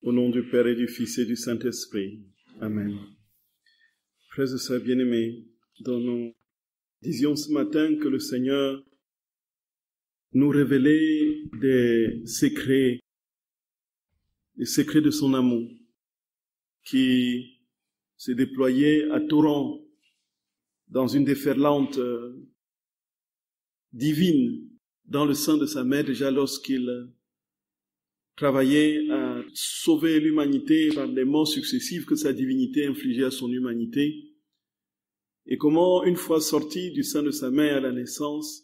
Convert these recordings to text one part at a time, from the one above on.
Au nom du Père et du Fils et du Saint-Esprit. Amen. Frères et sœurs bien-aimés, nous disions ce matin que le Seigneur nous révélait des secrets de son amour qui s'est déployé à torrent dans une déferlante divine dans le sein de sa mère déjà lorsqu'il travaillait à sauver l'humanité par les morts successives que sa divinité infligeait à son humanité, et comment, une fois sorti du sein de sa mère à la naissance,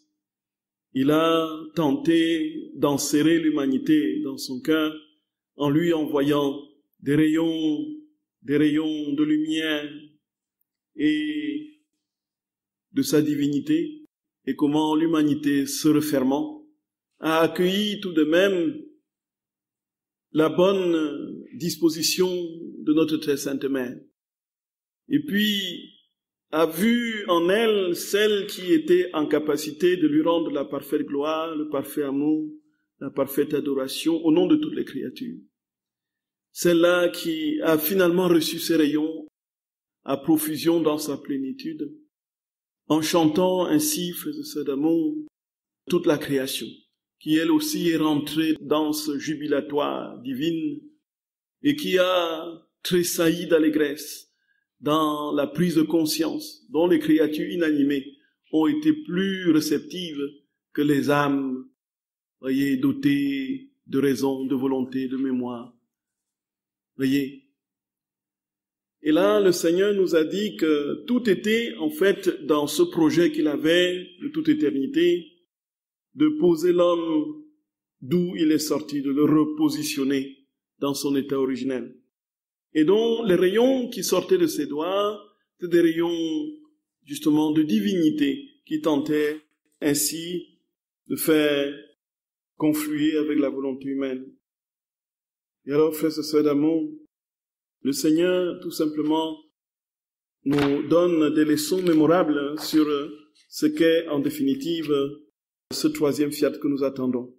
il a tenté d'enserrer l'humanité dans son cœur en lui envoyant des rayons de lumière et de sa divinité, et comment l'humanité, se refermant, a accueilli tout de même la bonne disposition de notre très sainte mère, et puis a vu en elle celle qui était en capacité de lui rendre la parfaite gloire, le parfait amour, la parfaite adoration au nom de toutes les créatures. Celle-là qui a finalement reçu ses rayons à profusion dans sa plénitude, en chantant ainsi, frères et sœurs d'amour, toute la création, qui elle aussi est rentrée dans ce jubilatoire divine et qui a tressailli d'allégresse dans la prise de conscience dont les créatures inanimées ont été plus réceptives que les âmes, voyez, dotées de raison, de volonté, de mémoire. Voyez. Et là, le Seigneur nous a dit que tout était en fait dans ce projet qu'il avait de toute éternité, de poser l'homme d'où il est sorti, de le repositionner dans son état originel. Et donc, les rayons qui sortaient de ses doigts, c'était des rayons, justement, de divinité, qui tentaient ainsi de faire confluer avec la volonté humaine. Et alors, frères et sœurs d'amour, le Seigneur, tout simplement, nous donne des leçons mémorables sur ce qu'est, en définitive, ce troisième fiat que nous attendons.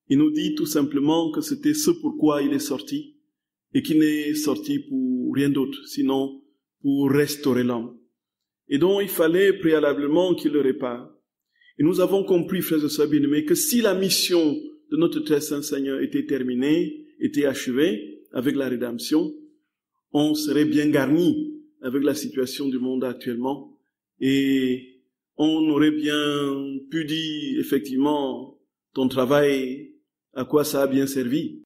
Il nous dit tout simplement que c'était ce pourquoi il est sorti, et qu'il n'est sorti pour rien d'autre, sinon pour restaurer l'homme. Et donc, il fallait préalablement qu'il le répare. Et nous avons compris, frères et sœurs bien-aimés, que si la mission de notre très saint Seigneur était terminée, était achevée avec la rédemption, on serait bien garni avec la situation du monde actuellement, et on aurait bien pu dire, effectivement, ton travail, à quoi ça a bien servi,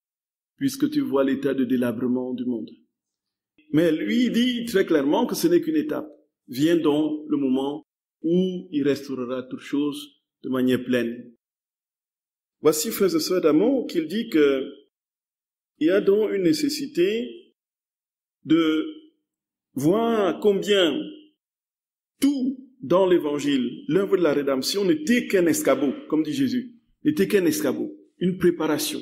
puisque tu vois l'état de délabrement du monde. Mais lui dit très clairement que ce n'est qu'une étape. Vient donc le moment où il restaurera toutes choses de manière pleine. Voici, frères et sœurs d'amour, qu'il dit que il y a donc une nécessité de voir combien tout dans l'évangile, l'œuvre de la rédemption n'était qu'un escabeau, comme dit Jésus, n'était qu'un escabeau, une préparation.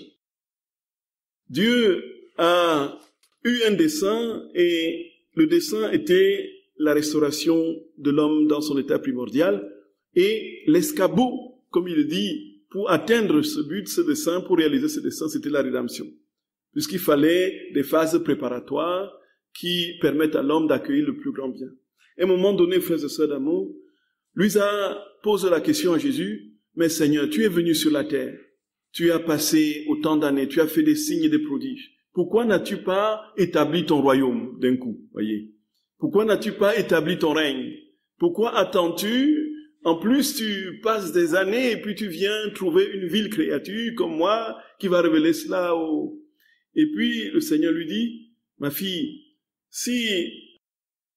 Dieu a eu un dessein et le dessein était la restauration de l'homme dans son état primordial et l'escabeau, comme il le dit, pour atteindre ce but, ce dessein, pour réaliser ce dessein, c'était la rédemption. Puisqu'il fallait des phases préparatoires qui permettent à l'homme d'accueillir le plus grand bien. À un moment donné, frères et sœurs d'amour, Luisa pose la question à Jésus, « Mais Seigneur, tu es venu sur la terre, tu as passé autant d'années, tu as fait des signes et des prodiges. Pourquoi n'as-tu pas établi ton royaume d'un coup, voyez? Pourquoi n'as-tu pas établi ton règne? Pourquoi attends-tu? En plus, tu passes des années et puis tu viens trouver une vile créature comme moi qui va révéler cela au... » Et puis le Seigneur lui dit, « Ma fille, si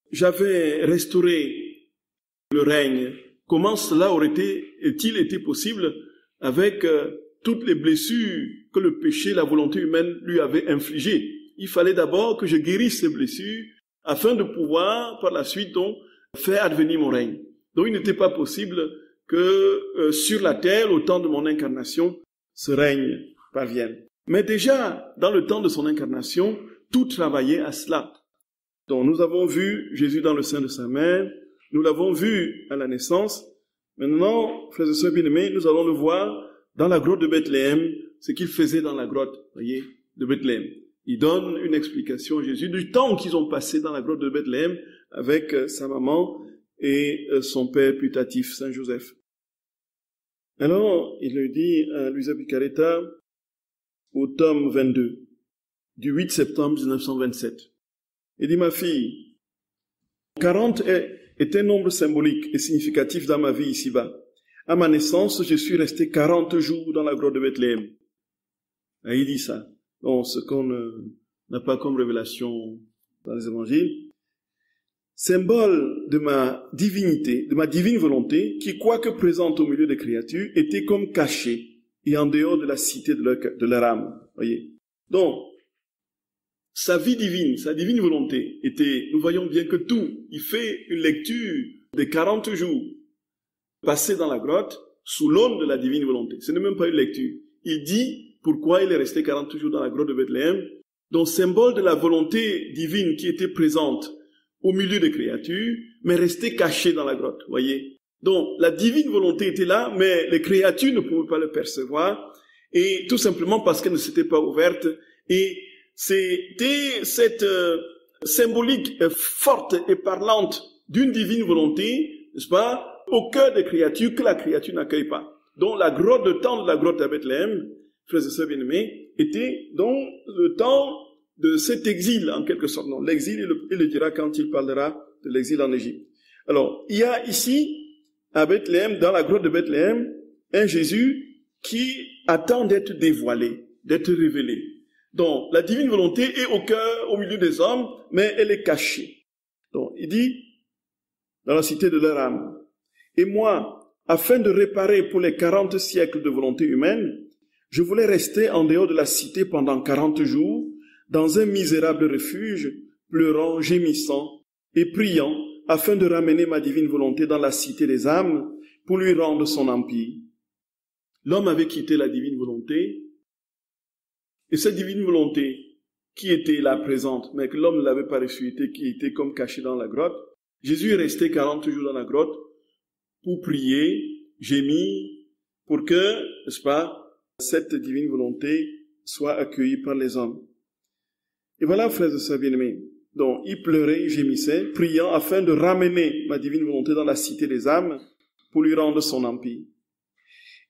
j'avais restauré le règne, comment cela aurait-il été possible avec toutes les blessures que le péché, la volonté humaine lui avait infligées? Il fallait d'abord que je guérisse ces blessures afin de pouvoir, par la suite, donc, faire advenir mon règne. Donc, il n'était pas possible que sur la terre, au temps de mon incarnation, ce règne parvienne. Mais déjà, dans le temps de son incarnation, tout travaillait à cela. Donc, nous avons vu Jésus dans le sein de sa mère, nous l'avons vu à la naissance. Maintenant, frères et sœurs bien-aimés, nous allons le voir dans la grotte de Bethléem, ce qu'il faisait dans la grotte, voyez, de Bethléem. il donne une explication à Jésus du temps qu'ils ont passé dans la grotte de Bethléem avec sa maman et son père putatif, Saint Joseph. Alors, il lui dit à Luisa Picaretta, au tome 22, du 8 septembre 1927, il dit, ma fille, 40 est un nombre symbolique et significatif dans ma vie ici-bas. À ma naissance, je suis resté 40 jours dans la grotte de Bethléem. Et il dit ça. Bon, ce qu'on n'a pas comme révélation dans les évangiles. Symbole de ma divinité, de ma divine volonté, qui, quoique présente au milieu des créatures, était comme cachée et en dehors de la cité de leur âme. Voyez. Donc, sa vie divine, sa divine volonté était, nous voyons bien que tout, il fait une lecture des 40 jours passés dans la grotte sous l'aune de la divine volonté. Ce n'est même pas une lecture. Il dit pourquoi il est resté 40 jours dans la grotte de Bethléem, donc symbole de la volonté divine qui était présente au milieu des créatures, mais restait cachée dans la grotte, voyez. Donc, la divine volonté était là, mais les créatures ne pouvaient pas le percevoir, et tout simplement parce qu'elles ne s'étaient pas ouvertes, et c'était cette symbolique forte et parlante d'une divine volonté, n'est-ce pas, au cœur des créatures que la créature n'accueille pas. Donc, le temps de la grotte à Bethléem, frères et sœurs bien-aimés, était donc le temps de cet exil, en quelque sorte. Non, l'exil, il le dira quand il parlera de l'exil en Égypte. Alors, il y a ici, à Bethléem, dans la grotte de Bethléem, un Jésus qui attend d'être dévoilé, d'être révélé. Donc, la divine volonté est au cœur, au milieu des hommes, mais elle est cachée. Donc, il dit, dans la cité de leur âme, et moi, afin de réparer pour les 40 siècles de volonté humaine, je voulais rester en dehors de la cité pendant 40 jours, dans un misérable refuge, pleurant, gémissant et priant, afin de ramener ma divine volonté dans la cité des âmes, pour lui rendre son empire. L'homme avait quitté la divine volonté, et cette divine volonté, qui était là présente, mais que l'homme ne l'avait pas reçue, qui était comme cachée dans la grotte, Jésus est resté 40 jours dans la grotte, pour prier, gémir, pour que, n'est-ce pas, cette divine volonté soit accueillie par les hommes. Et voilà, frères et sœurs bien-aimés, donc il pleurait, il gémissait, priant afin de ramener ma divine volonté dans la cité des âmes pour lui rendre son empire.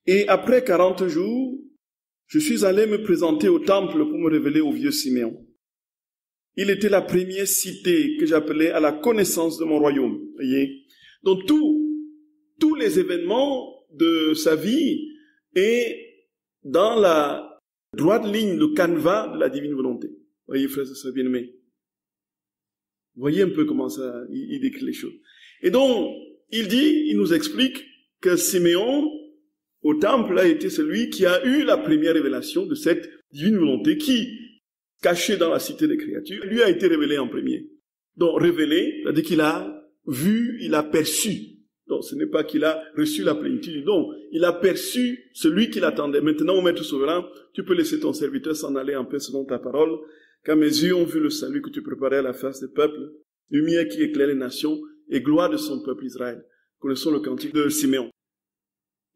Et après 40 jours, je suis allé me présenter au temple pour me révéler au vieux Siméon. Il était la première cité que j'appelais à la connaissance de mon royaume. Voyez. Donc tous les événements de sa vie est dans la droite ligne, le canevas de la divine volonté. Voyez, frères et sœurs bien-aimés. Voyez un peu comment ça, il décrit les choses. Et donc, il nous explique que Siméon, au temple, a été celui qui a eu la première révélation de cette divine volonté qui, cachée dans la cité des créatures, lui a été révélée en premier. Donc, révélé, c'est-à-dire qu'il a vu, il a perçu. Donc, ce n'est pas qu'il a reçu la plénitude du don. Il a perçu celui qui l'attendait. Maintenant, mon maître souverain, tu peux laisser ton serviteur s'en aller en paix selon ta parole, car mes yeux ont vu le salut que tu préparais à la face des peuples, lumière qui éclaire les nations et gloire de son peuple Israël. Connaissons le cantique de Siméon.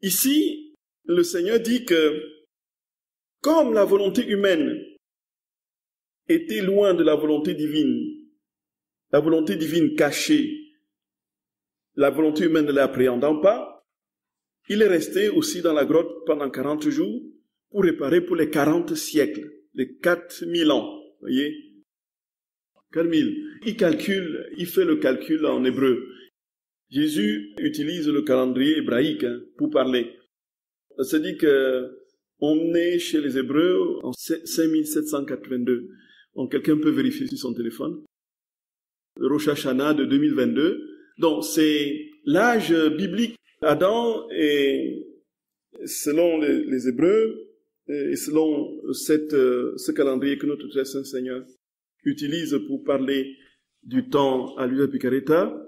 Ici, le Seigneur dit que, comme la volonté humaine était loin de la volonté divine cachée, la volonté humaine ne l'appréhendant pas, il est resté aussi dans la grotte pendant 40 jours pour réparer pour les 40 siècles, les 4000 ans. Voyez, 4000. Il fait le calcul en hébreu. Jésus utilise le calendrier hébraïque pour parler. C'est-à-dire qu'on est chez les Hébreux en 5782. Donc quelqu'un peut vérifier sur son téléphone. Le Rosh Hashanah de 2022. Donc c'est l'âge biblique. Adam est, selon les Hébreux, et selon ce calendrier que notre très saint Seigneur utilise pour parler du temps à Luisa Picaretta.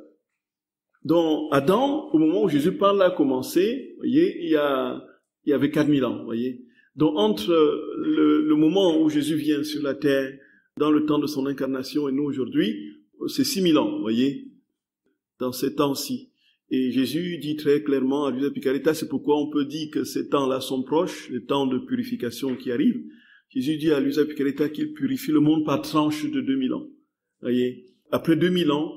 Donc Adam, au moment où Jésus parle, a commencé, vous voyez, il y avait 4000 ans, vous voyez. Donc entre le moment où Jésus vient sur la terre, dans le temps de son incarnation et nous aujourd'hui, c'est 6000 ans, vous voyez, dans ces temps-ci. Et Jésus dit très clairement à Luisa Picaretta, c'est pourquoi on peut dire que ces temps-là sont proches, les temps de purification qui arrivent, Jésus dit à Luisa Picaretta qu'il purifie le monde par tranche de 2000 ans. Voyez, après 2000 ans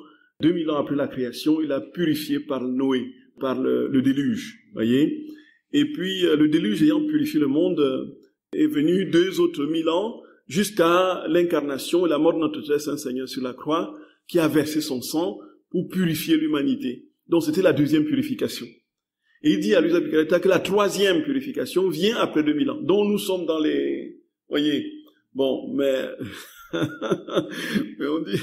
après la création, il a purifié par Noé, par le déluge. Voyez, et puis le déluge ayant purifié le monde est venu 2 autres 1000 ans jusqu'à l'incarnation et la mort de notre très saint Seigneur sur la croix, qui a versé son sang pour purifier l'humanité. Donc c'était la 2e purification. Et il dit à Luisa Picaretta que la 3e purification vient après 2000 ans. Donc nous sommes dans les... Voyez, bon, mais on dit...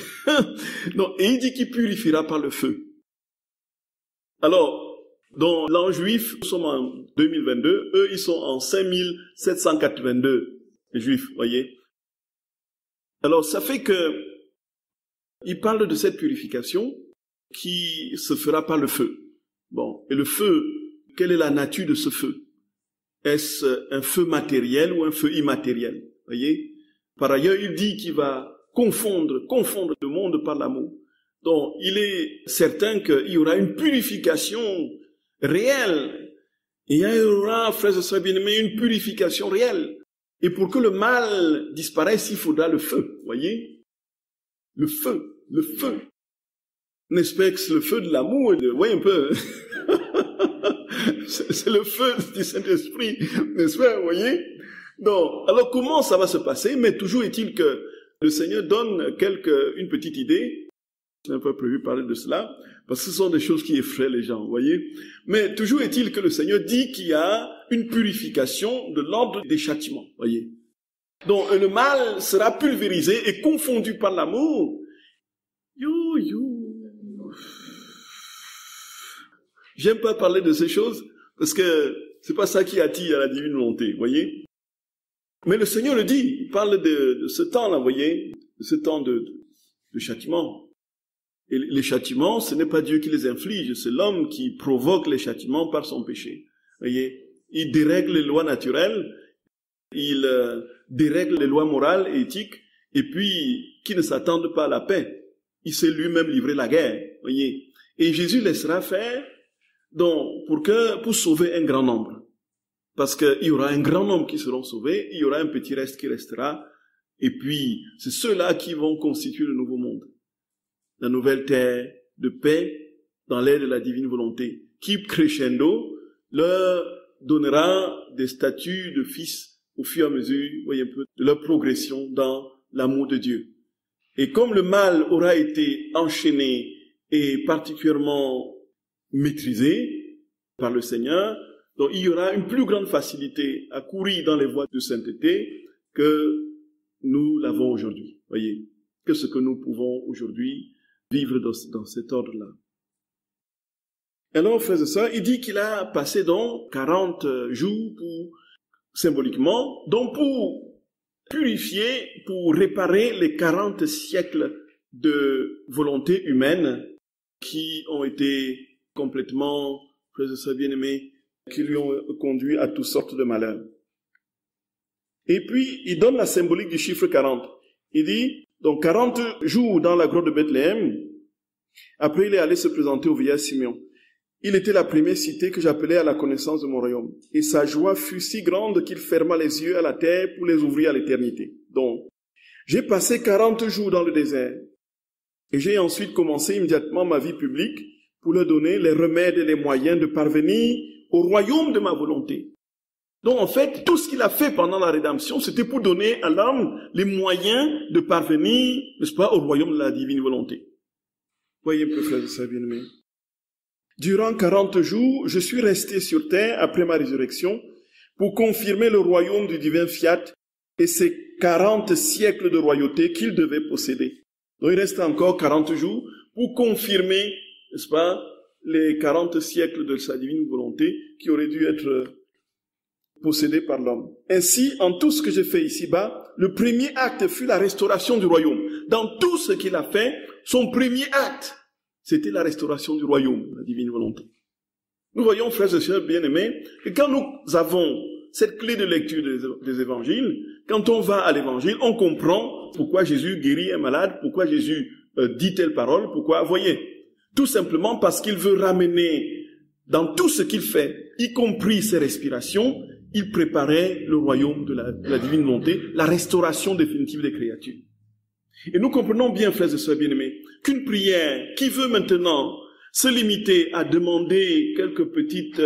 non, et il dit qu'il purifiera par le feu. Alors, dans l'an juif, nous sommes en 2022, eux ils sont en 5782, les juifs, voyez. Alors ça fait que il parle de cette purification qui se fera par le feu. Bon, et le feu, quelle est la nature de ce feu? Est-ce un feu matériel ou un feu immatériel? Voyez? Par ailleurs, il dit qu'il va confondre le monde par l'amour. Donc, il est certain qu'il y aura une purification réelle. Et il y aura, frères et sœurs bien-aimés, une purification réelle. Et pour que le mal disparaisse, il faudra le feu. Voyez? Le feu. N'est-ce pas que c'est le feu de l'amour? Voyez un peu. C'est le feu du Saint-Esprit, n'est-ce pas, vous voyez? Donc, alors comment ça va se passer? Mais toujours est-il que le Seigneur donne une petite idée. Je n'ai pas prévu de parler de cela, parce que ce sont des choses qui effraient les gens, vous voyez? Mais toujours est-il que le Seigneur dit qu'il y a une purification de l'ordre des châtiments, vous voyez? Donc, le mal sera pulvérisé et confondu par l'amour. J'aime pas parler de ces choses, parce que c'est pas ça qui attire à la divine volonté, vous voyez. Mais le Seigneur le dit, il parle de ce temps-là, vous voyez, de ce temps de châtiment. Et les châtiments, ce n'est pas Dieu qui les inflige, c'est l'homme qui provoque les châtiments par son péché. Vous voyez, il dérègle les lois naturelles, il dérègle les lois morales et éthiques, et puis qui ne s'attendent pas à la paix. Il s'est lui-même livré la guerre, vous voyez. Et Jésus laissera faire, donc, pour sauver un grand nombre. Parce qu'il y aura un grand nombre qui seront sauvés, il y aura un petit reste qui restera, et puis c'est ceux-là qui vont constituer le nouveau monde. La nouvelle terre de paix dans l'air de la divine volonté, qui crescendo leur donnera des statuts de fils au fur et à mesure, vous voyez un peu, de leur progression dans l'amour de Dieu. Et comme le mal aura été enchaîné et particulièrement maîtrisé par le Seigneur, donc il y aura une plus grande facilité à courir dans les voies de sainteté que nous l'avons aujourd'hui. Voyez, que ce que nous pouvons aujourd'hui vivre dans cet ordre-là. Alors, frères et sœurs, il dit qu'il a passé donc 40 jours symboliquement, donc pour purifier, pour réparer les 40 siècles de volonté humaine qui ont été complètement, frères et sœurs bien-aimés, qui lui ont conduit à toutes sortes de malheurs. Et puis, il donne la symbolique du chiffre 40. Il dit, donc 40 jours dans la grotte de Bethléem, après il est allé se présenter au vieillard Simeon. Il était la première cité que j'appelais à la connaissance de mon royaume. Et sa joie fut si grande qu'il ferma les yeux à la terre pour les ouvrir à l'éternité. Donc, j'ai passé 40 jours dans le désert. Et j'ai ensuite commencé immédiatement ma vie publique pour leur donner les remèdes et les moyens de parvenir au royaume de ma volonté. Donc en fait, tout ce qu'il a fait pendant la rédemption, c'était pour donner à l'homme les moyens de parvenir, n'est-ce pas, au royaume de la divine volonté. Voyez un peu, frères et sœurs bien-aimés. Durant 40 jours, je suis resté sur terre après ma résurrection pour confirmer le royaume du divin fiat et ses 40 siècles de royauté qu'il devait posséder. Donc il reste encore 40 jours pour confirmer, n'est-ce pas, les 40 siècles de sa divine volonté qui auraient dû être possédés par l'homme. Ainsi, en tout ce que j'ai fait ici-bas, le premier acte fut la restauration du royaume. Dans tout ce qu'il a fait, son premier acte, c'était la restauration du royaume, la divine volonté. Nous voyons, frères et sœurs bien-aimés, que quand nous avons cette clé de lecture des évangiles, quand on va à l'évangile, on comprend pourquoi Jésus guérit un malade, pourquoi Jésus dit telle parole, pourquoi, voyez, tout simplement parce qu'il veut ramener dans tout ce qu'il fait, y compris ses respirations, il préparait le royaume de la divine volonté, la restauration définitive des créatures. Et nous comprenons bien, frères et sœurs bien-aimés, qu'une prière qui veut maintenant se limiter à demander quelques petites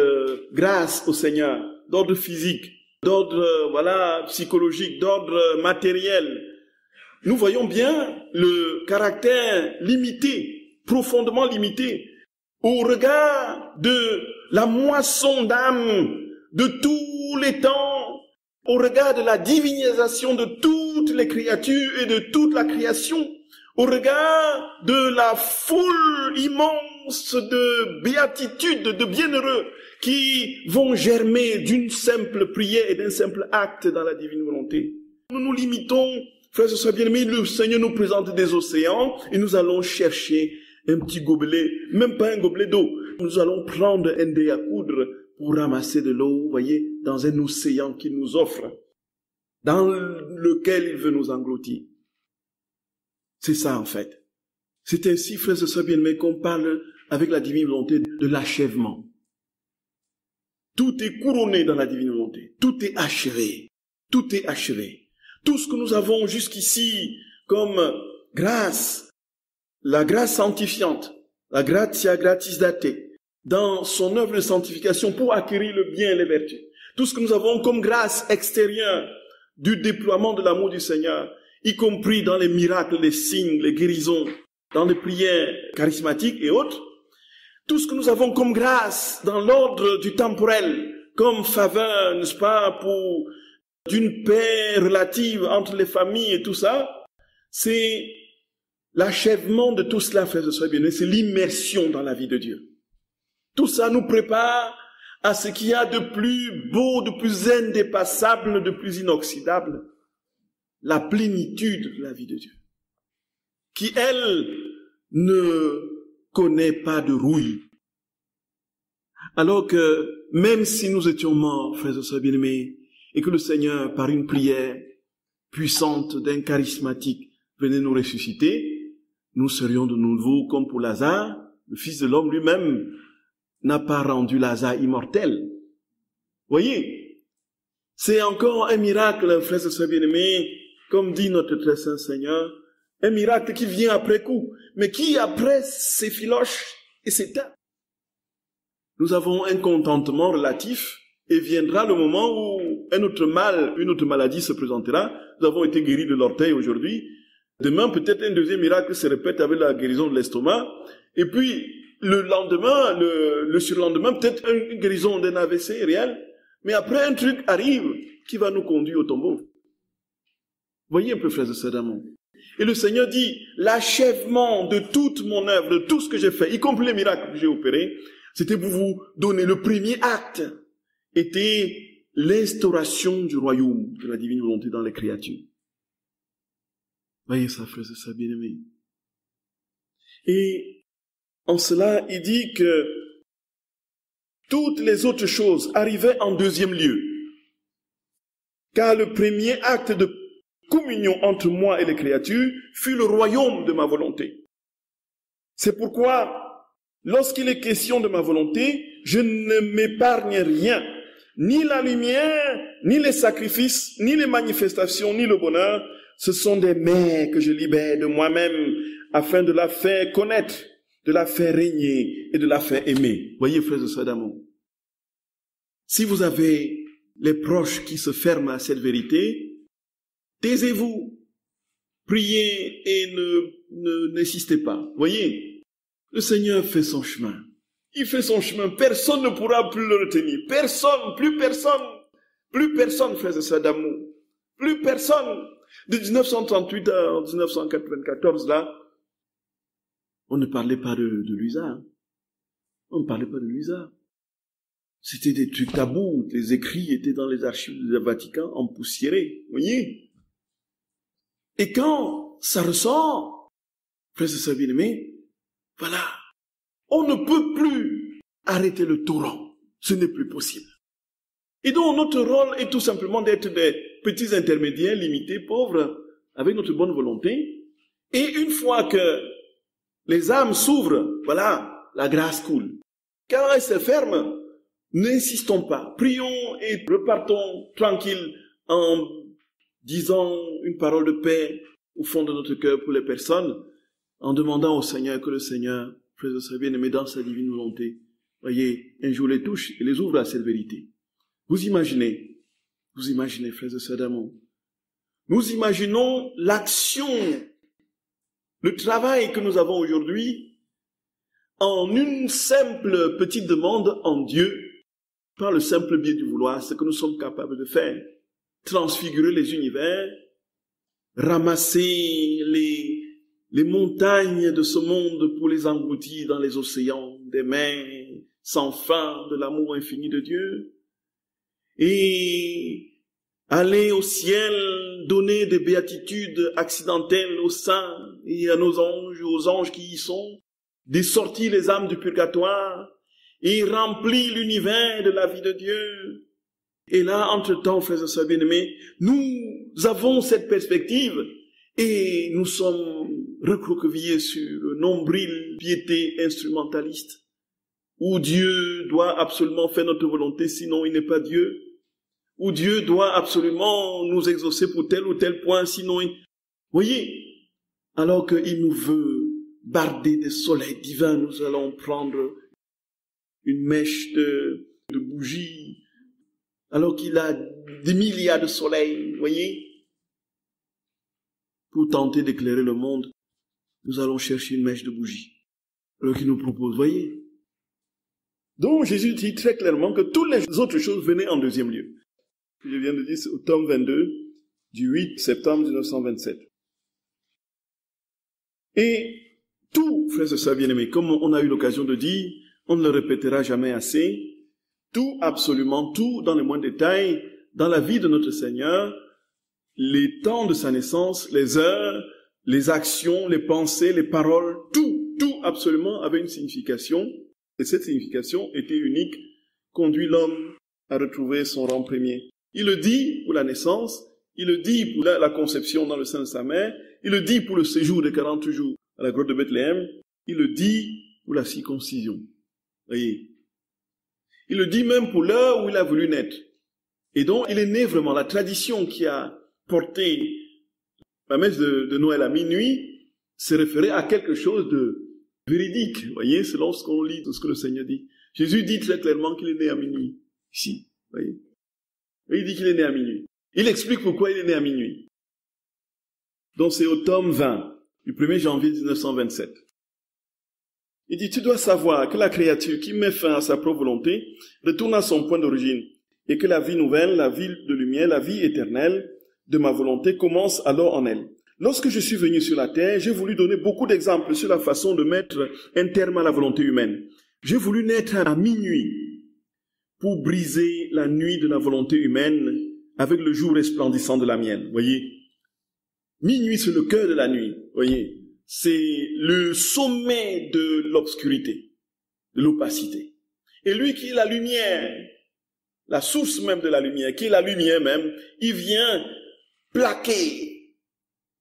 grâces au Seigneur, d'ordre physique, d'ordre psychologique, d'ordre matériel, nous voyons bien le caractère limité, profondément limité, au regard de la moisson d'âme de tous les temps, au regard de la divinisation de toutes les créatures et de toute la création, au regard de la foule immense de béatitudes, de bienheureux qui vont germer d'une simple prière et d'un simple acte dans la divine volonté. Nous nous limitons, frères et sœurs bien-aimés, le Seigneur nous présente des océans et nous allons chercher un petit gobelet, même pas un gobelet d'eau. Nous allons prendre un dé à coudre pour ramasser de l'eau, vous voyez, dans un océan qu'il nous offre, dans lequel il veut nous engloutir. C'est ça en fait. C'est ainsi, frères et sœurs bien-aimés, qu'on parle avec la divine volonté de l'achèvement. Tout est couronné dans la divine volonté. Tout est achevé. Tout est achevé. Tout ce que nous avons jusqu'ici comme grâce, la grâce sanctifiante, la gratia gratis date, dans son œuvre de sanctification pour acquérir le bien et les vertus. Tout ce que nous avons comme grâce extérieure du déploiement de l'amour du Seigneur, y compris dans les miracles, les signes, les guérisons, dans les prières charismatiques et autres, tout ce que nous avons comme grâce dans l'ordre du temporel, comme faveur, n'est-ce pas, pour d'une paix relative entre les familles et tout ça, c'est l'achèvement de tout cela, frères et sœurs bien-aimés, c'est l'immersion dans la vie de Dieu. Tout ça nous prépare à ce qu'il y a de plus beau, de plus indépassable, de plus inoxydable, la plénitude de la vie de Dieu, qui, elle, ne connaît pas de rouille. Alors que, même si nous étions morts, frères et sœurs bien-aimés, et que le Seigneur, par une prière puissante d'un charismatique, venait nous ressusciter, nous serions de nouveau comme pour Lazare. Le Fils de l'homme lui-même n'a pas rendu Lazare immortel. Voyez, c'est encore un miracle, frères et sœurs bien-aimés, comme dit notre très saint Seigneur, un miracle qui vient après coup, mais qui après s'effiloche et s'éteint. Nous avons un contentement relatif et viendra le moment où un autre mal, une autre maladie se présentera. Nous avons été guéris de l'orteil aujourd'hui. Demain, peut-être un deuxième miracle se répète avec la guérison de l'estomac. Et puis, le lendemain, le surlendemain, peut-être une guérison d'un AVC réel. Mais après, un truc arrive qui va nous conduire au tombeau. Voyez un peu, frères et sœurs d'amour. Et le Seigneur dit, l'achèvement de toute mon œuvre, de tout ce que j'ai fait, y compris les miracles que j'ai opérés, c'était pour vous donner le premier acte, était l'instauration du royaume de la divine volonté dans les créatures. Voyez ça, frères et sœurs bien-aimés. Et en cela, il dit que toutes les autres choses arrivaient en deuxième lieu. Car le premier acte de communion entre moi et les créatures fut le royaume de ma volonté. C'est pourquoi, lorsqu'il est question de ma volonté, je ne m'épargne rien, ni la lumière, ni les sacrifices, ni les manifestations, ni le bonheur. Ce sont des mers que je libère de moi-même afin de la faire connaître, de la faire régner et de la faire aimer. Voyez, frères et sœurs d'amour, si vous avez les proches qui se ferment à cette vérité, taisez-vous, priez et n'insistez pas. Voyez, le Seigneur fait son chemin. Il fait son chemin. Personne ne pourra plus le retenir. Personne, plus personne, frères et sœurs d'amour. Plus personne. De 1938 à 1994, là, on ne parlait pas de Luisa. On ne parlait pas de Luisa. C'était des trucs tabous. Les écrits étaient dans les archives du Vatican empoussiérés. Voyez? Et quand ça ressort, frères et sœurs bien-aimés, voilà, on ne peut plus arrêter le torrent. Ce n'est plus possible. Et donc notre rôle est tout simplement d'être des petits intermédiaires limités, pauvres, avec notre bonne volonté. Et une fois que les âmes s'ouvrent, voilà, la grâce coule. Quand elles se ferment, N'insistons pas. Prions et repartons tranquilles en disant une parole de paix au fond de notre cœur pour les personnes, en demandant au Seigneur que le Seigneur, frères et sœurs bien-aimés, dans sa divine volonté, voyez, un jour les touche et les ouvre à cette vérité. Vous imaginez, frères et sœurs d'amour, nous imaginons l'action, le travail que nous avons aujourd'hui en une simple petite demande en Dieu, par le simple biais du vouloir, ce que nous sommes capables de faire. Transfigurer les univers, ramasser les montagnes de ce monde pour les engloutir dans les océans des mains sans fin de l'amour infini de Dieu, et aller au ciel, donner des béatitudes accidentelles aux saints et à nos anges, aux anges qui y sont, dessortir les âmes du purgatoire et remplir l'univers de la vie de Dieu. Et là, entre-temps, frères et sœurs bien-aimés, nous avons cette perspective et nous sommes recroquevillés sur le nombril piété instrumentaliste, où Dieu doit absolument faire notre volonté, sinon il n'est pas Dieu, où Dieu doit absolument nous exaucer pour tel ou tel point, sinon il... Voyez, alors qu'il nous veut barder des soleils divins, nous allons prendre une mèche de bougies, alors qu'il a des milliards de soleils, voyez. Pour tenter d'éclairer le monde, nous allons chercher une mèche de bougies, alors qu'il nous propose, voyez. Donc Jésus dit très clairement que toutes les autres choses venaient en deuxième lieu. Je viens de dire, c'est au tome 22 du 8 septembre 1927. Et tout, frères et sœurs bien-aimés, comme on a eu l'occasion de dire, on ne le répétera jamais assez, tout, absolument tout, dans les moindres détails, dans la vie de notre Seigneur, les temps de sa naissance, les heures, les actions, les pensées, les paroles, tout absolument avait une signification, et cette signification était unique, conduit l'homme à retrouver son rang premier. Il le dit pour la naissance, il le dit pour la conception dans le sein de sa mère, il le dit pour le séjour de 40 jours à la grotte de Bethléem, il le dit pour la circoncision. Voyez. Il le dit même pour l'heure où il a voulu naître. Et donc, il est né vraiment. La tradition qui a porté la messe de Noël à minuit s'est référée à quelque chose de véridique. Voyez, c'est lorsqu'on lit tout ce que le Seigneur dit. Jésus dit très clairement qu'il est né à minuit. Ici, voyez. Il dit qu'il est né à minuit. Il explique pourquoi il est né à minuit. Donc, c'est au tome 20, du 1er janvier 1927. Il dit, tu dois savoir que la créature qui met fin à sa propre volonté retourne à son point d'origine et que la vie nouvelle, la vie de lumière, la vie éternelle de ma volonté commence alors en elle. Lorsque je suis venu sur la terre, j'ai voulu donner beaucoup d'exemples sur la façon de mettre un terme à la volonté humaine. J'ai voulu naître à minuit pour briser la nuit de la volonté humaine avec le jour resplendissant de la mienne. Voyez, minuit, c'est le cœur de la nuit. Voyez. C'est le sommet de l'obscurité, de l'opacité. Et lui qui est la lumière, la source même de la lumière, qui est la lumière même, il vient plaquer,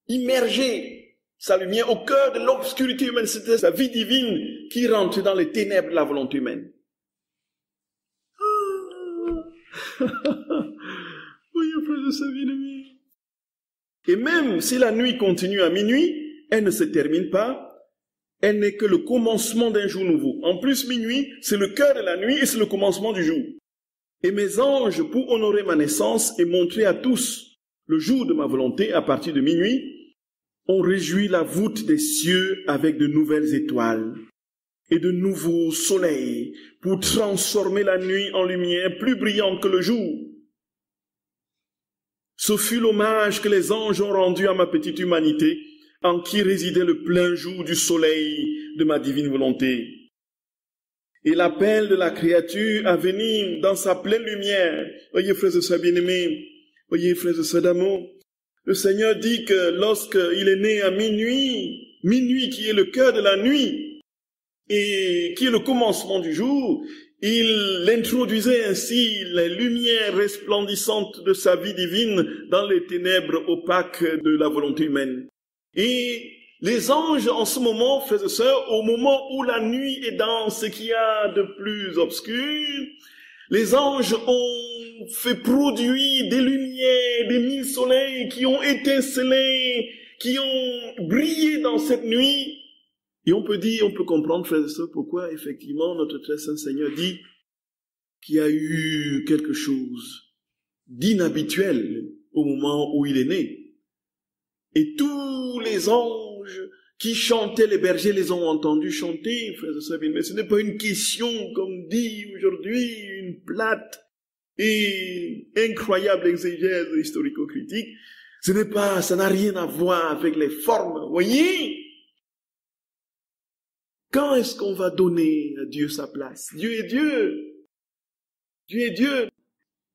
immerger sa lumière au cœur de l'obscurité humaine. C'était sa vie divine qui rentre dans les ténèbres de la volonté humaine. Oui, frère de sa bien-aimée. Et même si la nuit continue à minuit, elle ne se termine pas, elle n'est que le commencement d'un jour nouveau. En plus, minuit, c'est le cœur de la nuit et c'est le commencement du jour. Et mes anges, pour honorer ma naissance et montrer à tous le jour de ma volonté à partir de minuit, ont réjoui la voûte des cieux avec de nouvelles étoiles et de nouveaux soleils pour transformer la nuit en lumière plus brillante que le jour. Ce fut l'hommage que les anges ont rendu à ma petite humanité, en qui résidait le plein jour du soleil de ma divine volonté. Et l'appel de la créature à venir dans sa pleine lumière. Voyez, frères et sœurs bien-aimés, voyez, frères et sœurs d'amour, le Seigneur dit que lorsqu'il est né à minuit, minuit qui est le cœur de la nuit, et qui est le commencement du jour, il introduisait ainsi les lumières resplendissantes de sa vie divine dans les ténèbres opaques de la volonté humaine. Et les anges, en ce moment, frères et sœurs, au moment où la nuit est dans ce qu'il y a de plus obscur, Les anges ont fait produire des lumières, des mille soleils qui ont étincelé, qui ont brillé dans cette nuit. Et on peut dire, on peut comprendre, frères et sœurs, pourquoi effectivement notre très saint Seigneur dit qu'il y a eu quelque chose d'inhabituel au moment où il est né. Et tous les anges qui chantaient, les bergers les ont entendus chanter, frères et sœurs, mais ce n'est pas une question, comme dit aujourd'hui, une plate et incroyable exégèse historico-critique. Ce n'est pas, ça n'a rien à voir avec les formes, voyez? Quand est-ce qu'on va donner à Dieu sa place? Dieu est Dieu. Dieu est Dieu.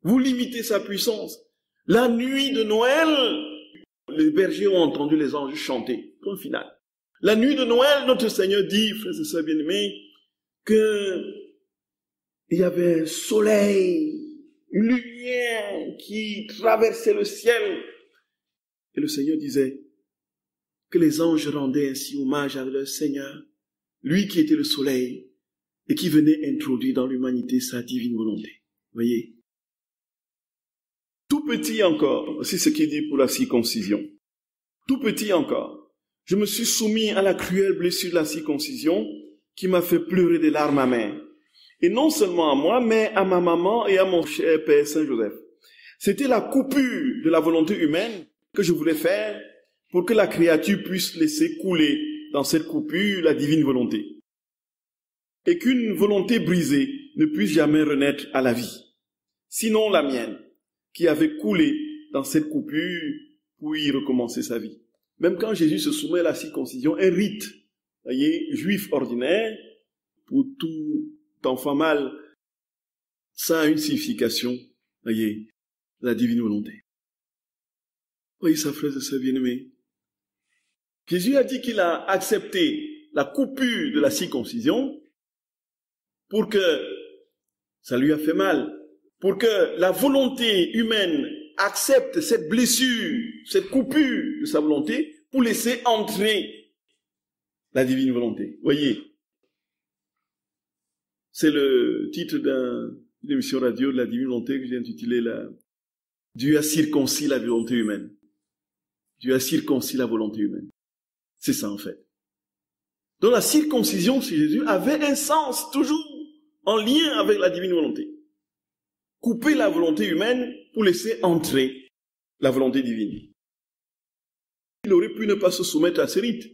Vous limitez sa puissance. La nuit de Noël, les bergers ont entendu les anges chanter. Point final. La nuit de Noël, notre Seigneur dit, frères et sœurs bien-aimés, que il y avait un soleil, une lumière qui traversait le ciel. Et le Seigneur disait que les anges rendaient ainsi hommage à leur Seigneur, lui qui était le soleil et qui venait introduire dans l'humanité sa divine volonté. Voyez. Tout petit encore, c'est ce qu'il dit pour la circoncision. Tout petit encore. Je me suis soumis à la cruelle blessure de la circoncision qui m'a fait pleurer des larmes amères. Et non seulement à moi, mais à ma maman et à mon cher père Saint-Joseph. C'était la coupure de la volonté humaine que je voulais faire pour que la créature puisse laisser couler dans cette coupure la divine volonté. Et qu'une volonté brisée ne puisse jamais renaître à la vie. Sinon la mienne, qui avait coulé dans cette coupure pour y recommencer sa vie. Même quand Jésus se soumet à la circoncision, un rite, voyez, juif ordinaire, pour tout enfant mâle, ça a une signification, voyez, la divine volonté. Voyez ça, frères et sœurs bien-aimés. Jésus a dit qu'il a accepté la coupure de la circoncision pour que, ça lui a fait mal, pour que la volonté humaine accepte cette blessure, cette coupure de sa volonté, pour laisser entrer la divine volonté. Voyez, c'est le titre d'une émission radio de la divine volonté que j'ai intitulée « Dieu a circoncis la volonté humaine ». Dieu a circoncis la volonté humaine. C'est ça en fait. Donc la circoncision chez Jésus avait un sens toujours en lien avec la divine volonté. Couper la volonté humaine pour laisser entrer la volonté divine. Il aurait pu ne pas se soumettre à ce rite.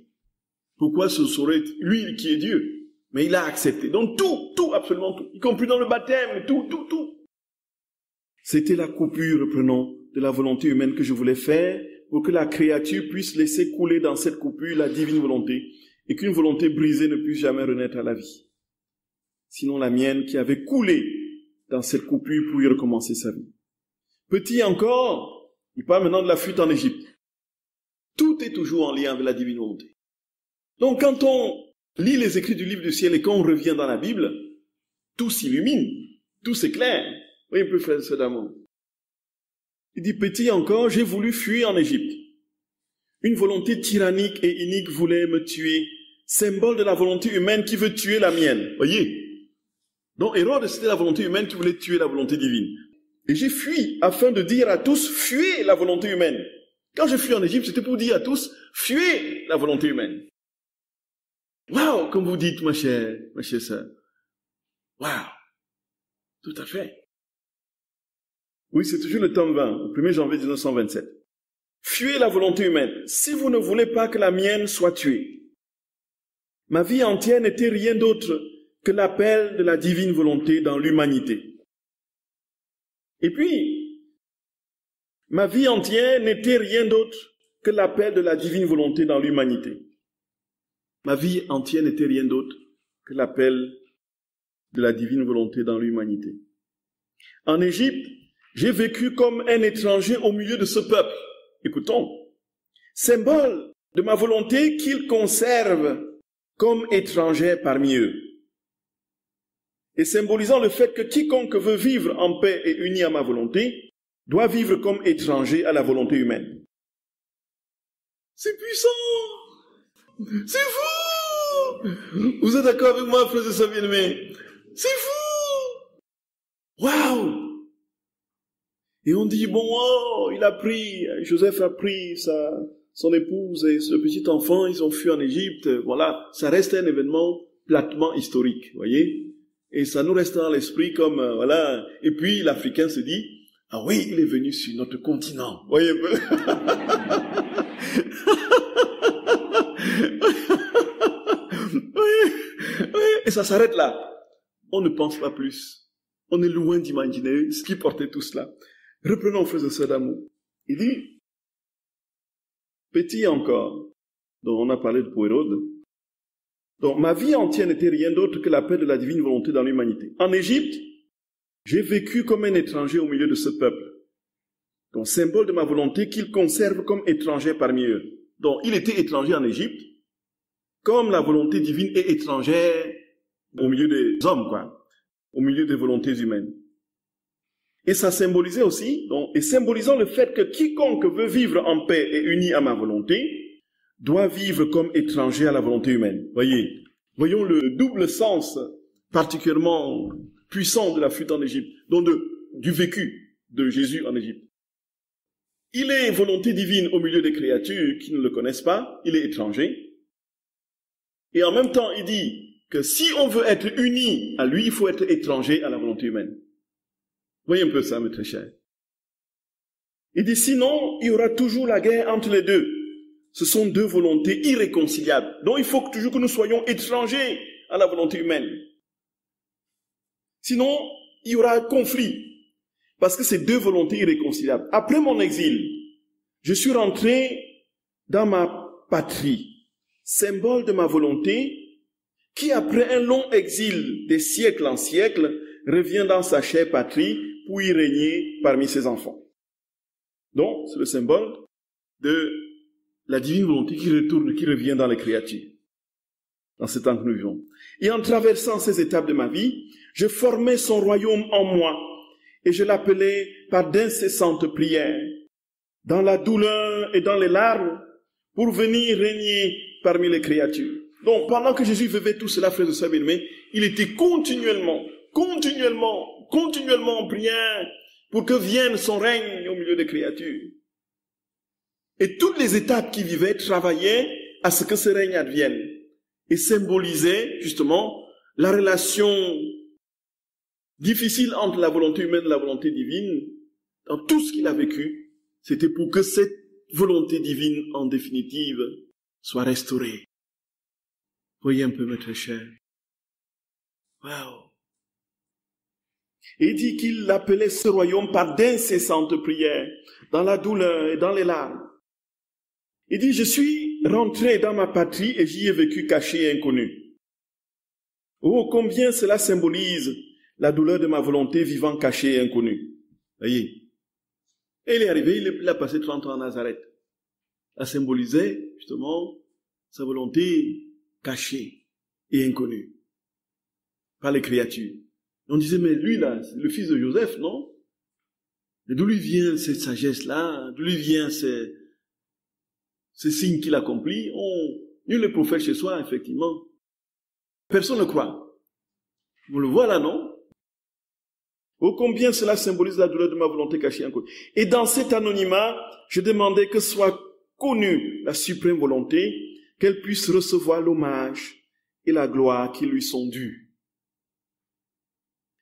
Pourquoi ce serait lui qui est Dieu? Mais il a accepté. Donc tout, absolument tout, y compris dans le baptême, tout. C'était la coupure, reprenons, de la volonté humaine que je voulais faire pour que la créature puisse laisser couler dans cette coupure la divine volonté et qu'une volonté brisée ne puisse jamais renaître à la vie. Sinon la mienne qui avait coulé dans cette coupure pour y recommencer sa vie. Petit encore, il parle maintenant de la fuite en Égypte. Tout est toujours en lien avec la divine volonté. Donc quand on lit les écrits du livre du ciel et quand on revient dans la Bible, tout s'illumine, tout s'éclaire. Oui, un peu frère et d'amour. Il dit, petit encore, j'ai voulu fuir en Égypte. Une volonté tyrannique et inique voulait me tuer, symbole de la volonté humaine qui veut tuer la mienne. Voyez? Donc Hérode, c'était la volonté humaine qui voulait tuer la volonté divine. Et j'ai fui afin de dire à tous, fuyez la volonté humaine. Quand je fuis en Égypte, c'était pour dire à tous, fuyez la volonté humaine. Waouh, comme vous dites, ma chère sœur. Waouh, tout à fait. Oui, c'est toujours le tome 20, le 1er janvier 1927. Fuyez la volonté humaine, si vous ne voulez pas que la mienne soit tuée. Ma vie entière n'était rien d'autre que l'appel de la divine volonté dans l'humanité. Et puis, ma vie entière n'était rien d'autre que l'appel de la divine volonté dans l'humanité. Ma vie entière n'était rien d'autre que l'appel de la divine volonté dans l'humanité. En Égypte, j'ai vécu comme un étranger au milieu de ce peuple. Écoutons, symbole de ma volonté qu'ils conservent comme étrangers parmi eux. Et symbolisant le fait que quiconque veut vivre en paix et uni à ma volonté doit vivre comme étranger à la volonté humaine. C'est puissant! C'est fou! Vous êtes d'accord avec moi, frères et sœurs bien-aimés? C'est fou! Waouh! Et on dit, bon, oh, Joseph a pris son épouse et ce petit enfant, ils ont fui en Égypte. Voilà, ça reste un événement platement historique, voyez? Et ça nous reste dans l'esprit comme, voilà. Et puis l'Africain se dit, ah oui, il est venu sur notre continent. Voyez un peu. Et ça s'arrête là. On ne pense pas plus. On est loin d'imaginer ce qui portait tout cela. Reprenons, frères et sœurs d'amour. Il dit, petit encore, dont on a parlé de Hérode, donc ma vie entière n'était rien d'autre que la paix de la divine volonté dans l'humanité. En Égypte, j'ai vécu comme un étranger au milieu de ce peuple. Donc, symbole de ma volonté qu'il conserve comme étranger parmi eux. Donc, il était étranger en Égypte, comme la volonté divine est étrangère au milieu des hommes, quoi, au milieu des volontés humaines. Et ça symbolisait aussi, donc, et symbolisant le fait que quiconque veut vivre en paix et uni à ma volonté, doit vivre comme étranger à la volonté humaine. Voyons le double sens particulièrement puissant de la fuite en Égypte, donc du vécu de Jésus en Égypte. Il est volonté divine au milieu des créatures qui ne le connaissent pas, il est étranger. Et en même temps, il dit que si on veut être uni à lui, il faut être étranger à la volonté humaine. Voyez un peu ça, mes très chers. Il dit sinon, il y aura toujours la guerre entre les deux. Ce sont deux volontés irréconciliables. Donc il faut toujours que nous soyons étrangers à la volonté humaine. Sinon, il y aura un conflit. Parce que c'est deux volontés irréconciliables. Après mon exil, je suis rentré dans ma patrie, symbole de ma volonté, qui après un long exil des siècles en siècles, revient dans sa chère patrie pour y régner parmi ses enfants. Donc, c'est le symbole de la divine volonté qui retourne, qui revient dans les créatures, dans ce temps que nous vivons. Et en traversant ces étapes de ma vie, je formais son royaume en moi, et je l'appelais par d'incessantes prières, dans la douleur et dans les larmes, pour venir régner parmi les créatures. Donc, pendant que Jésus vivait tout cela, frères et sœurs bien-aimés, il était continuellement en prière pour que vienne son règne au milieu des créatures. Et toutes les étapes qu'il vivait travaillaient à ce que ce règne advienne et symbolisaient justement la relation difficile entre la volonté humaine et la volonté divine. Dans tout ce qu'il a vécu, c'était pour que cette volonté divine, en définitive, soit restaurée. Voyez un peu, mes très chers. Wow. Et il dit qu'il appelait ce royaume par d'incessantes prières, dans la douleur et dans les larmes. Il dit, je suis rentré dans ma patrie et j'y ai vécu caché et inconnu. Oh, combien cela symbolise la douleur de ma volonté vivant caché et inconnu. Voyez. Et il est arrivé, il a passé 30 ans à Nazareth. Ça symbolisait, justement, sa volonté cachée et inconnue par les créatures. On disait, mais lui, là, c'est le fils de Joseph, non? Et d'où lui vient cette sagesse-là? D'où lui vient ces signes qu'il accomplit? Nul le prophète chez soi, effectivement. Personne ne croit. On le voit là, non? Oh, combien cela symbolise la douleur de ma volonté cachée en côté. Et dans cet anonymat, je demandais que soit connue la suprême volonté, qu'elle puisse recevoir l'hommage et la gloire qui lui sont dus.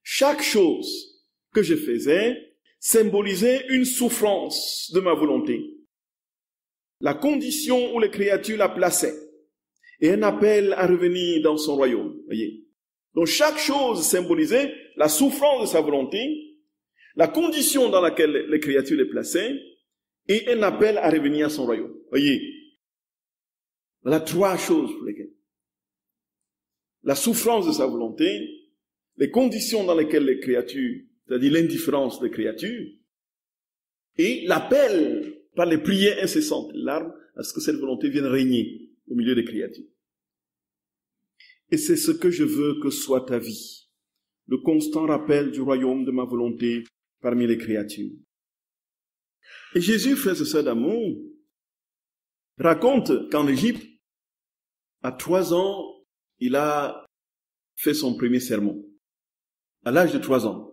Chaque chose que je faisais symbolisait une souffrance de ma volonté, la condition où les créatures la plaçaient, et un appel à revenir dans son royaume. Voyez. Donc chaque chose symbolisait la souffrance de sa volonté, la condition dans laquelle les créatures les plaçaient, et un appel à revenir à son royaume. Voyez. Voilà trois choses pour lesquelles. La souffrance de sa volonté, les conditions dans lesquelles les créatures, c'est-à-dire l'indifférence des créatures, et l'appel par les prières incessantes, les larmes, à ce que cette volonté vienne régner au milieu des créatures. Et c'est ce que je veux que soit ta vie, le constant rappel du royaume de ma volonté parmi les créatures. Et Jésus, frères et sœurs d'amour, raconte qu'en Égypte, à 3 ans, il a fait son premier sermon. À l'âge de 3 ans.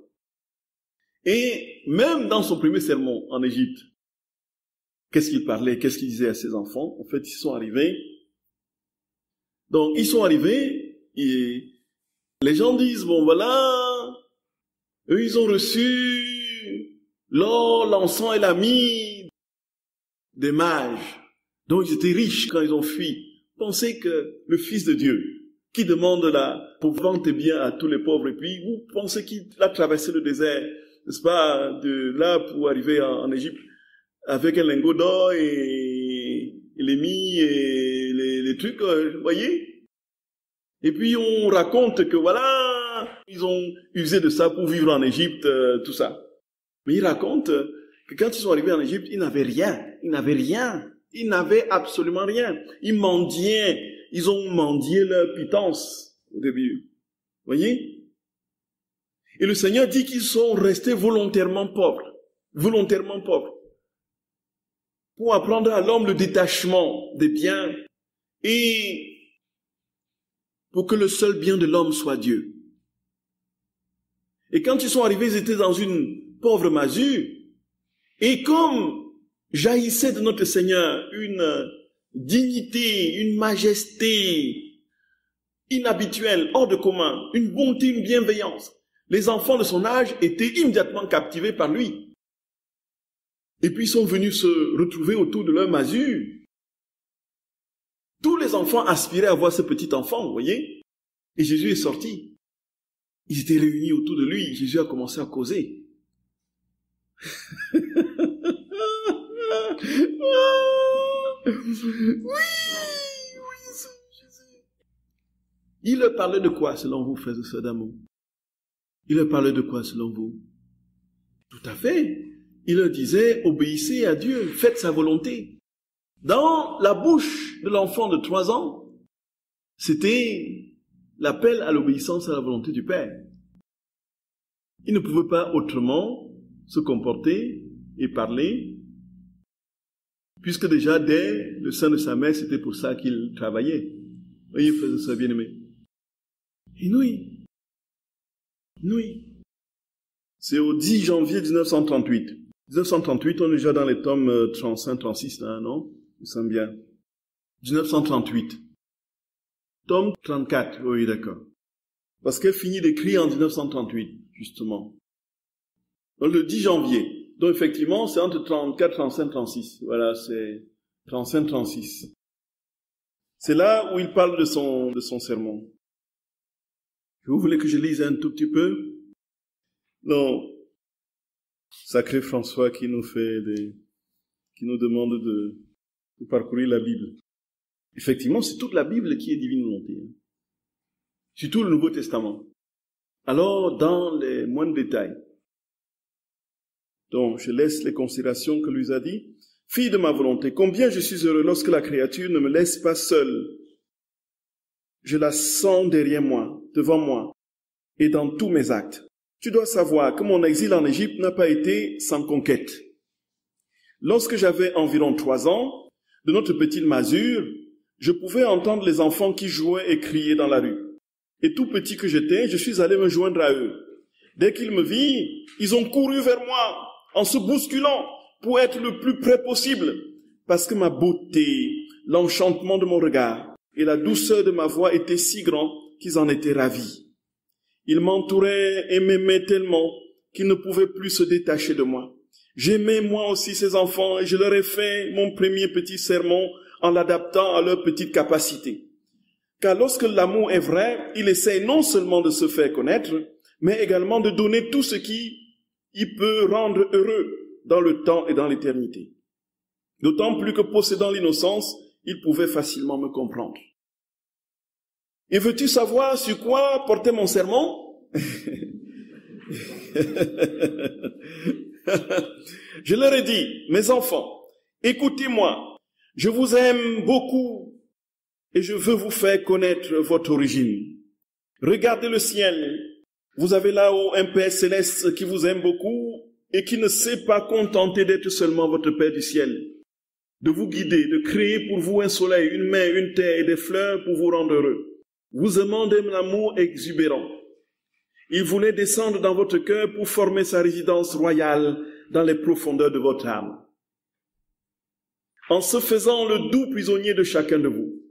Et même dans son premier sermon en Égypte, qu'est-ce qu'il parlait, qu'est-ce qu'il disait à ses enfants? En fait, ils sont arrivés. Donc, ils sont arrivés et les gens disent, bon voilà, eux, ils ont reçu l'or, l'encens et la myrrhe des mages. Donc, ils étaient riches quand ils ont fui. Pensez que le Fils de Dieu, qui demande la pauvreté bien à tous les pauvres, et puis vous pensez qu'il a traversé le désert, n'est-ce pas, de là pour arriver en Égypte, avec un lingot d'or et les myrrhes et les trucs, vous voyez? Et puis on raconte que voilà, ils ont usé de ça pour vivre en Égypte, tout ça. Mais ils racontent que quand ils sont arrivés en Égypte, ils n'avaient rien, ils n'avaient absolument rien. Ils mendiaient, ils ont mendié leur pitance au début. Vous voyez? Et le Seigneur dit qu'ils sont restés volontairement pauvres, pour apprendre à l'homme le détachement des biens et pour que le seul bien de l'homme soit Dieu. Et quand ils sont arrivés, ils étaient dans une pauvre masure, et comme jaillissait de notre Seigneur une dignité, une majesté inhabituelle, hors de commun, une bonté, une bienveillance, les enfants de son âge étaient immédiatement captivés par lui. Et puis ils sont venus se retrouver autour de leur masure. Tous les enfants aspiraient à voir ce petit enfant, vous voyez. Et Jésus est sorti. Ils étaient réunis autour de lui. Jésus a commencé à causer. Oui, Jésus. Il leur parlait de quoi, selon vous, frères et sœurs d'amour? Il leur parlait de quoi, selon vous? Tout à fait. Il leur disait, obéissez à Dieu, faites sa volonté. Dans la bouche de l'enfant de 3 ans, c'était l'appel à l'obéissance à la volonté du Père. Il ne pouvait pas autrement se comporter et parler, puisque déjà dès le sein de sa mère, c'était pour ça qu'il travaillait. Voyez, frères et sœurs bien-aimés. Et nous, c'est au 10 janvier 1938. 1938, on est déjà dans les tomes 35, 36, là, non? Vous sentez bien. 1938. Tome 34, oui, d'accord. Parce qu'elle finit d'écrire en 1938, justement. Donc le 10 janvier. Donc effectivement, c'est entre 34, 35, 36. Voilà, c'est 35, 36. C'est là où il parle de son sermon. Vous voulez que je lise un tout petit peu? Non. Sacré François qui nous demande de parcourir la Bible. Effectivement, c'est toute la Bible qui est divine volonté. Surtout le Nouveau Testament. Alors, dans les moindres détails. Donc, je laisse les considérations que lui a dit. Fille de ma volonté, combien je suis heureux lorsque la créature ne me laisse pas seule. Je la sens derrière moi, devant moi, et dans tous mes actes. Tu dois savoir que mon exil en Égypte n'a pas été sans conquête. Lorsque j'avais environ 3 ans, de notre petite masure, je pouvais entendre les enfants qui jouaient et criaient dans la rue. Et tout petit que j'étais, je suis allé me joindre à eux. Dès qu'ils me virent, ils ont couru vers moi, en se bousculant, pour être le plus près possible, parce que ma beauté, l'enchantement de mon regard et la douceur de ma voix étaient si grands qu'ils en étaient ravis. Ils m'entouraient et m'aimaient tellement qu'ils ne pouvaient plus se détacher de moi. J'aimais moi aussi ces enfants et je leur ai fait mon premier petit sermon en l'adaptant à leur petite capacité. Car lorsque l'amour est vrai, il essaie non seulement de se faire connaître, mais également de donner tout ce qui y peut rendre heureux dans le temps et dans l'éternité. D'autant plus que possédant l'innocence, il pouvait facilement me comprendre. Et veux-tu savoir sur quoi portait mon sermon? Je leur ai dit, mes enfants, écoutez-moi, je vous aime beaucoup et je veux vous faire connaître votre origine. Regardez le ciel, vous avez là-haut un Père céleste qui vous aime beaucoup et qui ne s'est pas contenté d'être seulement votre Père du ciel, de vous guider, de créer pour vous un soleil, une mer, une terre et des fleurs pour vous rendre heureux, vous aimant d'un amour exubérant. Il voulait descendre dans votre cœur pour former sa résidence royale dans les profondeurs de votre âme, en se faisant le doux prisonnier de chacun de vous.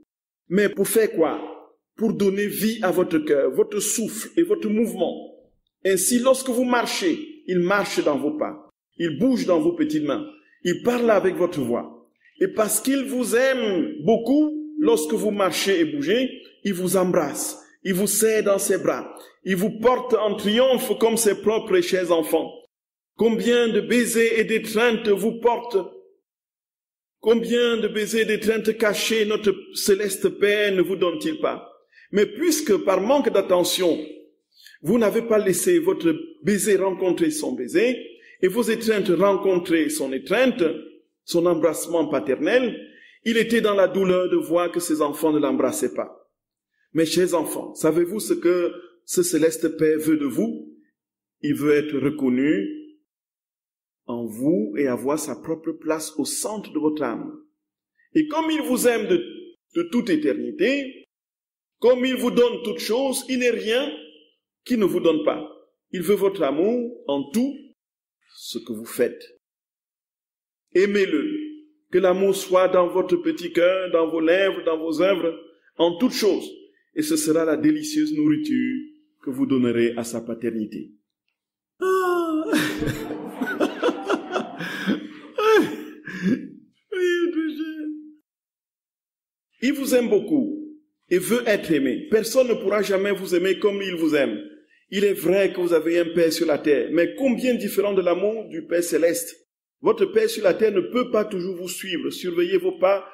Mais pour faire quoi? Pour donner vie à votre cœur, votre souffle et votre mouvement. Ainsi, lorsque vous marchez, il marche dans vos pas, il bouge dans vos petites mains, il parle avec votre voix. Et parce qu'il vous aime beaucoup, lorsque vous marchez et bougez, il vous embrasse, il vous serre dans ses bras, il vous porte en triomphe comme ses propres et chers enfants. Combien de baisers et d'étreintes vous porte? Combien de baisers et d'étreintes cachés notre céleste Père ne vous donne-t-il pas? Mais puisque par manque d'attention, vous n'avez pas laissé votre baiser rencontrer son baiser, et vos étreintes rencontrer son étreinte, son embrassement paternel, il était dans la douleur de voir que ses enfants ne l'embrassaient pas. Mes chers enfants, savez-vous ce que ce céleste Père veut de vous? Il veut être reconnu en vous et avoir sa propre place au centre de votre âme. Et comme il vous aime de toute éternité, comme il vous donne toute chose, il n'est rien qu'il ne vous donne pas. Il veut votre amour en tout ce que vous faites. Aimez-le, que l'amour soit dans votre petit cœur, dans vos lèvres, dans vos œuvres, en toutes choses, et ce sera la délicieuse nourriture que vous donnerez à sa paternité. Il vous aime beaucoup et veut être aimé. Personne ne pourra jamais vous aimer comme il vous aime. Il est vrai que vous avez un Père sur la terre, mais combien différent de l'amour du Père céleste. Votre Père sur la terre ne peut pas toujours vous suivre, surveiller vos pas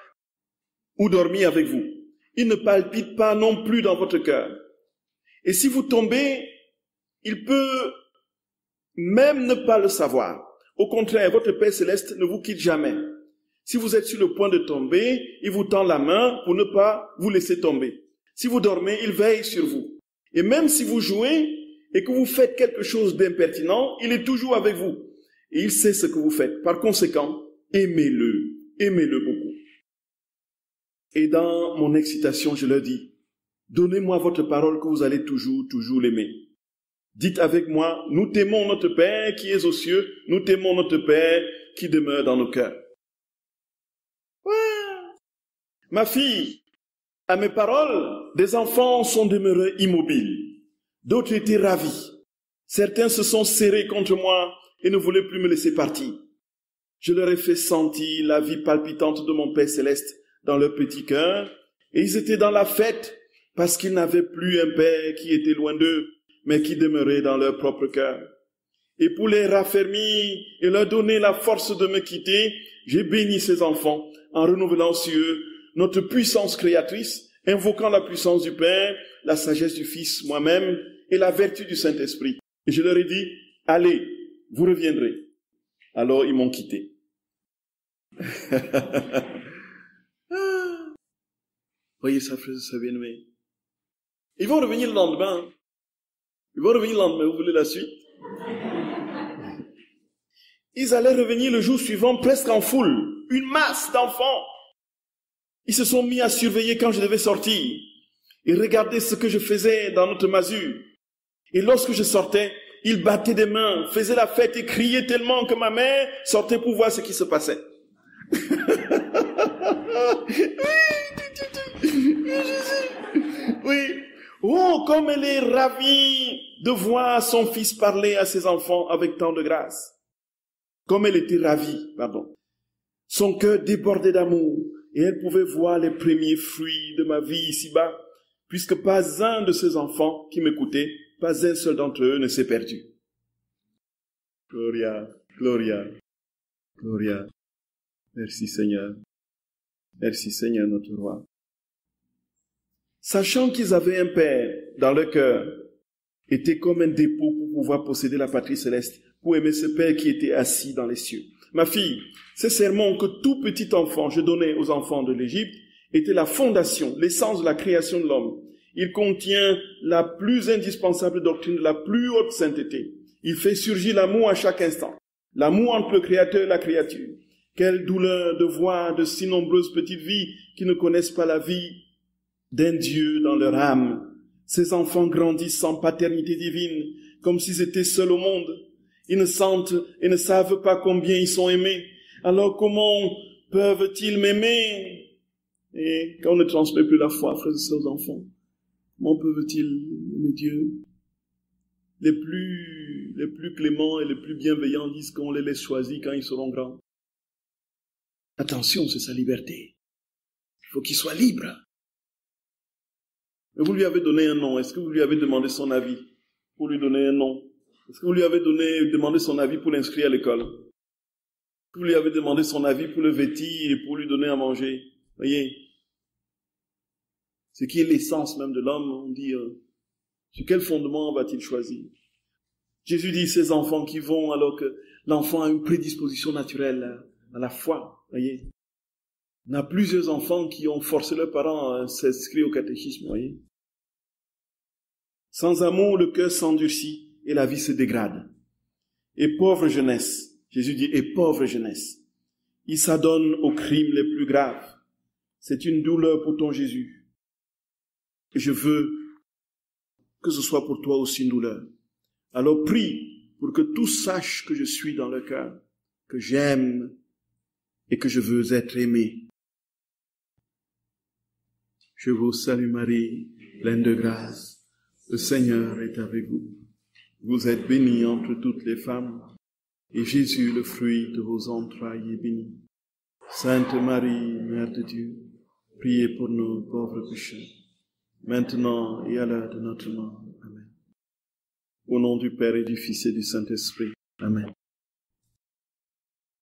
ou dormir avec vous. Il ne palpite pas non plus dans votre cœur. Et si vous tombez, il peut même ne pas le savoir. Au contraire, votre Père céleste ne vous quitte jamais. Si vous êtes sur le point de tomber, il vous tend la main pour ne pas vous laisser tomber. Si vous dormez, il veille sur vous. Et même si vous jouez et que vous faites quelque chose d'impertinent, il est toujours avec vous. Et il sait ce que vous faites. Par conséquent, aimez-le. Aimez-le beaucoup. Et dans mon excitation, je leur dis, donnez-moi votre parole que vous allez toujours l'aimer. Dites avec moi, nous t'aimons notre Père qui est aux cieux, nous t'aimons notre Père qui demeure dans nos cœurs. Ma fille, à mes paroles, des enfants sont demeurés immobiles. D'autres étaient ravis. Certains se sont serrés contre moi et ne voulaient plus me laisser partir. Je leur ai fait sentir la vie palpitante de mon Père céleste dans leur petit cœur, et ils étaient dans la fête parce qu'ils n'avaient plus un Père qui était loin d'eux, mais qui demeurait dans leur propre cœur. Et pour les raffermir et leur donner la force de me quitter, j'ai béni ces enfants en renouvelant sur eux notre puissance créatrice, invoquant la puissance du Père, la sagesse du Fils, moi-même, et la vertu du Saint-Esprit. Et je leur ai dit, allez, vous reviendrez. Alors ils m'ont quitté. Voyez ça, frère, ça bien aimé. Ils vont revenir le lendemain. Ils vont revenir le lendemain, vous voulez la suite? Ils allaient revenir le jour suivant presque en foule, une masse d'enfants. Ils se sont mis à surveiller quand je devais sortir et regarder ce que je faisais dans notre masure. Et lorsque je sortais, ils battaient des mains, faisaient la fête et criaient tellement que ma mère sortait pour voir ce qui se passait. Oui. Oh, comme elle est ravie de voir son fils parler à ses enfants avec tant de grâce. Comme elle était ravie, pardon. Son cœur débordait d'amour et elle pouvait voir les premiers fruits de ma vie ici-bas, puisque pas un de ces enfants qui m'écoutaient, pas un seul d'entre eux ne s'est perdu. Gloria, Gloria, Gloria. Merci Seigneur. Merci Seigneur notre roi. Sachant qu'ils avaient un Père dans leur cœur, était comme un dépôt pour pouvoir posséder la patrie céleste, pour aimer ce Père qui était assis dans les cieux. Ma fille, ces sermons que tout petit enfant je donnais aux enfants de l'Égypte étaient la fondation, l'essence de la création de l'homme. Il contient la plus indispensable doctrine de la plus haute sainteté. Il fait surgir l'amour à chaque instant. L'amour entre le Créateur et la créature. Quelle douleur de voir de si nombreuses petites vies qui ne connaissent pas la vie d'un Dieu dans leur âme. Ces enfants grandissent sans paternité divine, comme s'ils étaient seuls au monde. Ils ne sentent et ne savent pas combien ils sont aimés. Alors comment peuvent-ils m'aimer? Et quand on ne transmet plus la foi, frères et sœurs, aux enfants, comment peuvent-ils aimer Dieu? Les plus cléments et les plus bienveillants disent qu'on les laisse choisir quand ils seront grands. Attention, c'est sa liberté. Il faut qu'il soit libre. Mais vous lui avez donné un nom. Est-ce que vous lui avez demandé son avis pour lui donner un nom? Est-ce que vous lui avez demandé son avis pour l'inscrire à l'école? Est-ce que vous lui avez demandé son avis pour le vêtir et pour lui donner à manger? Voyez, ce qui est l'essence même de l'homme, on dit, sur quel fondement va-t-il choisir? Jésus dit, ces enfants qui vont alors que l'enfant a une prédisposition naturelle à la foi, voyez. On a plusieurs enfants qui ont forcé leurs parents à s'inscrire au catéchisme, voyez. Sans amour, le cœur s'endurcit et la vie se dégrade. Et pauvre jeunesse, Jésus dit, et pauvre jeunesse, il s'adonne aux crimes les plus graves. C'est une douleur pour ton Jésus. Et je veux que ce soit pour toi aussi une douleur. Alors prie pour que tous sachent que je suis dans le cœur, que j'aime et que je veux être aimé. Je vous salue Marie, pleine de grâce. Le Seigneur est avec vous. Vous êtes bénie entre toutes les femmes, et Jésus, le fruit de vos entrailles, est béni. Sainte Marie, Mère de Dieu, priez pour nous pauvres pécheurs, maintenant et à l'heure de notre mort. Amen. Au nom du Père et du Fils et du Saint-Esprit. Amen.